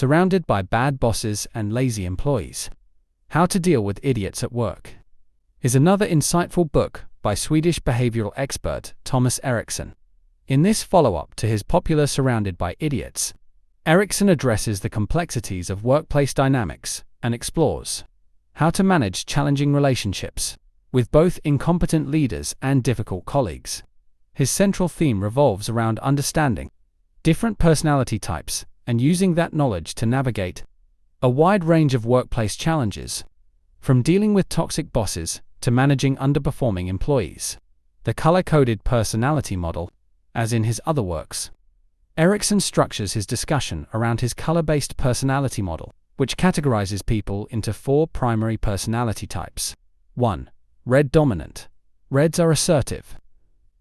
surrounded by bad bosses and lazy employees. How to Deal with Idiots at Work is another insightful book by Swedish behavioral expert Thomas Erikson. In this follow-up to his popular Surrounded by Idiots, Erikson addresses the complexities of workplace dynamics and explores how to manage challenging relationships with both incompetent leaders and difficult colleagues. His central theme revolves around understanding different personality types and using that knowledge to navigate a wide range of workplace challenges, from dealing with toxic bosses to managing underperforming employees. The color-coded personality model, as in his other works. Erikson structures his discussion around his color-based personality model, which categorizes people into 4 primary personality types. 1. Red dominant. Reds are assertive,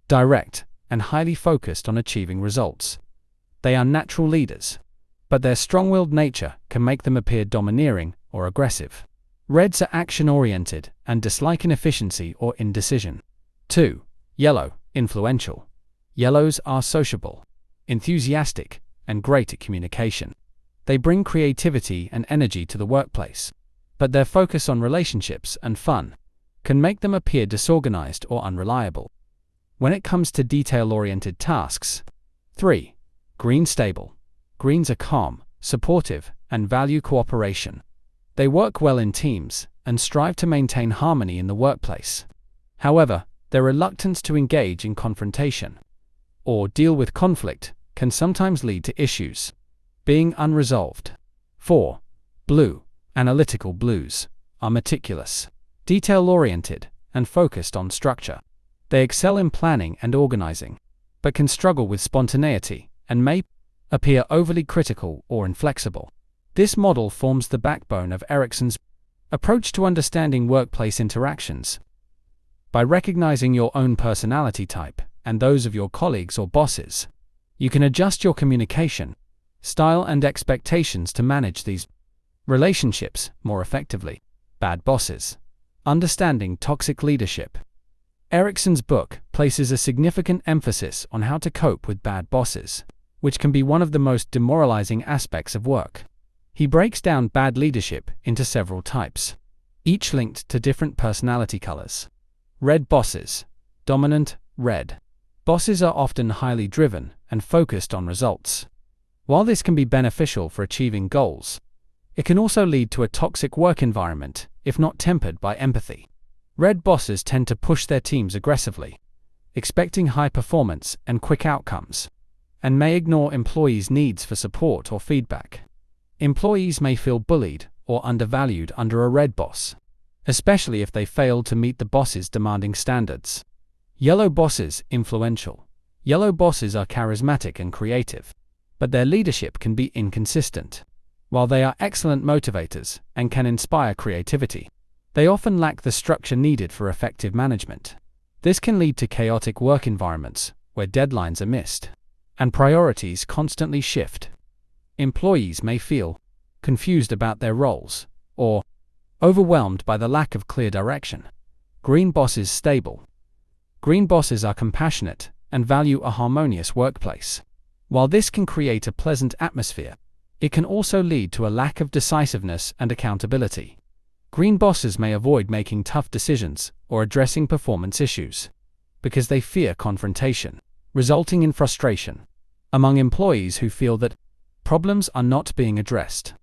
direct, and highly focused on achieving results. They are natural leaders, but their strong-willed nature can make them appear domineering or aggressive. Reds are action-oriented and dislike inefficiency or indecision. 2. Yellow, influential. Yellows are sociable, enthusiastic, and great at communication. They bring creativity and energy to the workplace, but their focus on relationships and fun can make them appear disorganized or unreliable when it comes to detail-oriented tasks. 3. Green stable. Greens are calm, supportive, and value cooperation. They work well in teams and strive to maintain harmony in the workplace. However, their reluctance to engage in confrontation or deal with conflict can sometimes lead to issues being unresolved. 4. Blue. Analytical blues are meticulous, detail-oriented, and focused on structure. They excel in planning and organizing, but can struggle with spontaneity and may appear overly critical or inflexible. This model forms the backbone of Erikson's approach to understanding workplace interactions. By recognizing your own personality type and those of your colleagues or bosses, you can adjust your communication style and expectations to manage these relationships more effectively. Bad bosses. Understanding toxic leadership. Erikson's book places a significant emphasis on how to cope with bad bosses, which can be one of the most demoralizing aspects of work. He breaks down bad leadership into several types, each linked to different personality colors. Red bosses. Dominant, red. Bosses are often highly driven and focused on results. While this can be beneficial for achieving goals, it can also lead to a toxic work environment if not tempered by empathy. Red bosses tend to push their teams aggressively, expecting high performance and quick outcomes, and may ignore employees' needs for support or feedback. Employees may feel bullied or undervalued under a red boss, especially if they fail to meet the boss's demanding standards. Yellow bosses. Influential. Yellow bosses are charismatic and creative, but their leadership can be inconsistent. While they are excellent motivators and can inspire creativity, they often lack the structure needed for effective management. This can lead to chaotic work environments where deadlines are missed and priorities constantly shift. Employees may feel confused about their roles or overwhelmed by the lack of clear direction. Green bosses. Stable. Green bosses are compassionate and value a harmonious workplace. While this can create a pleasant atmosphere, it can also lead to a lack of decisiveness and accountability. Green bosses may avoid making tough decisions or addressing performance issues because they fear confrontation, resulting in frustration among employees who feel that problems are not being addressed.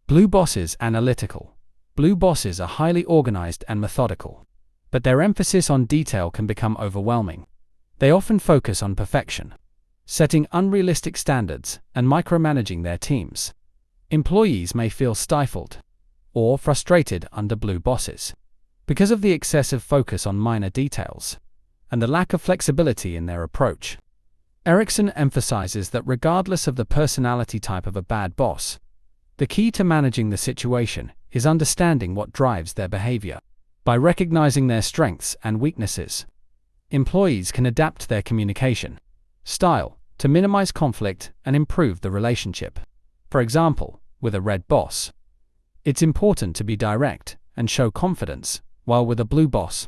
Blue bosses. Analytical. Blue bosses are highly organized and methodical, but their emphasis on detail can become overwhelming. They often focus on perfection, setting unrealistic standards and micromanaging their teams. Employees may feel stifled or frustrated under blue bosses because of the excessive focus on minor details and the lack of flexibility in their approach. Erikson emphasizes that regardless of the personality type of a bad boss, the key to managing the situation is understanding what drives their behavior. By recognizing their strengths and weaknesses, employees can adapt their communication style to minimize conflict and improve the relationship. For example, with a red boss, it's important to be direct and show confidence, while with a blue boss,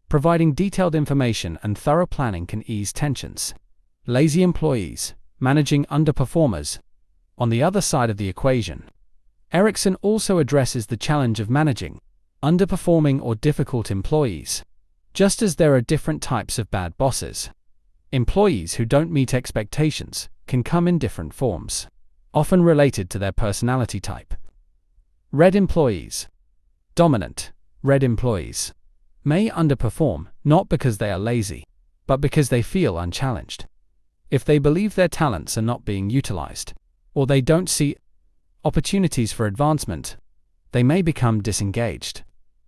providing detailed information and thorough planning can ease tensions. Lazy employees. Managing underperformers. On the other side of the equation, Erikson also addresses the challenge of managing underperforming or difficult employees. Just as there are different types of bad bosses, employees who don't meet expectations can come in different forms, often related to their personality type. Red employees. Dominant, red employees may underperform not because they are lazy, but because they feel unchallenged. If they believe their talents are not being utilized, or they don't see opportunities for advancement, they may become disengaged.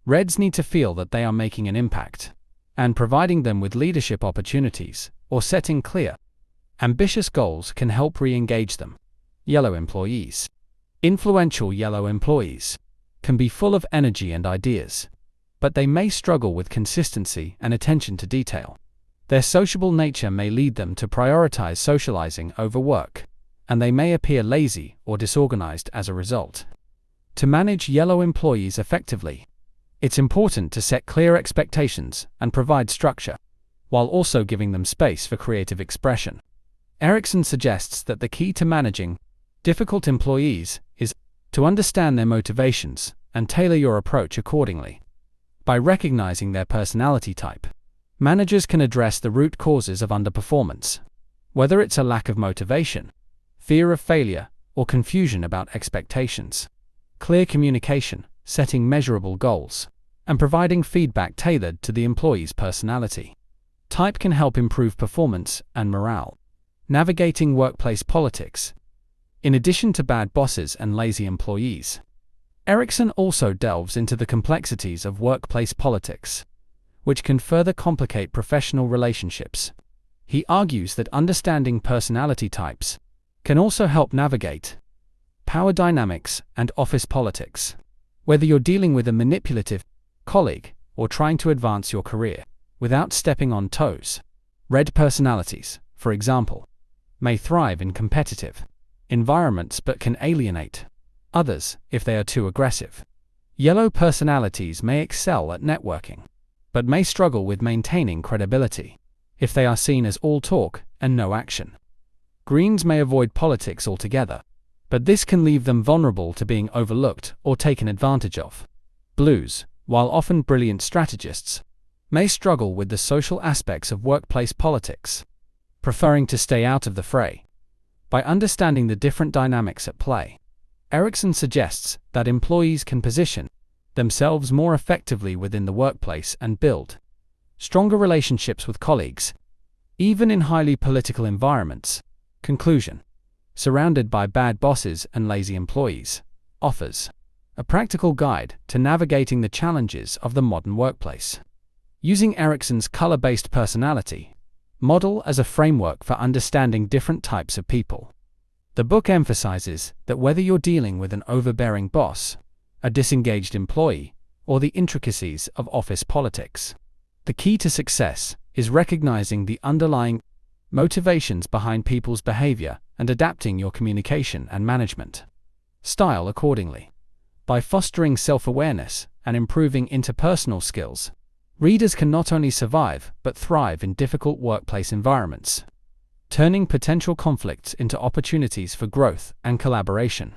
Reds need to feel that they are making an impact, and providing them with leadership opportunities or setting clear, ambitious goals can help re-engage them. Yellow employees. Influential yellow employees can be full of energy and ideas, but they may struggle with consistency and attention to detail. Their sociable nature may lead them to prioritize socializing over work, and they may appear lazy or disorganized as a result. To manage yellow employees effectively, it's important to set clear expectations and provide structure, while also giving them space for creative expression. Erikson suggests that the key to managing difficult employees is to understand their motivations and tailor your approach accordingly. By recognizing their personality type, managers can address the root causes of underperformance, whether it's a lack of motivation, fear of failure, or confusion about expectations. Clear communication, setting measurable goals, and providing feedback tailored to the employee's personality type can help improve performance and morale. Navigating workplace politics. In addition to bad bosses and lazy employees, Erikson also delves into the complexities of workplace politics, which can further complicate professional relationships. He argues that understanding personality types can also help navigate power dynamics and office politics. Whether you're dealing with a manipulative colleague or trying to advance your career without stepping on toes, red personalities, for example, may thrive in competitive environments but can alienate others if they are too aggressive. Yellow personalities may excel at networking, but may struggle with maintaining credibility if they are seen as all talk and no action. Greens may avoid politics altogether, but this can leave them vulnerable to being overlooked or taken advantage of. Blues, while often brilliant strategists, may struggle with the social aspects of workplace politics, preferring to stay out of the fray. By understanding the different dynamics at play, Erikson suggests that employees can position themselves more effectively within the workplace and build stronger relationships with colleagues, even in highly political environments. Conclusion: Surrounded by bad bosses and lazy employees offers a practical guide to navigating the challenges of the modern workplace. Using Erikson's color-based personality model as a framework for understanding different types of people, the book emphasizes that whether you're dealing with an overbearing boss, a disengaged employee, or the intricacies of office politics, the key to success is recognizing the underlying motivations behind people's behavior and adapting your communication and management style accordingly. By fostering self-awareness and improving interpersonal skills, readers can not only survive but thrive in difficult workplace environments, turning potential conflicts into opportunities for growth and collaboration.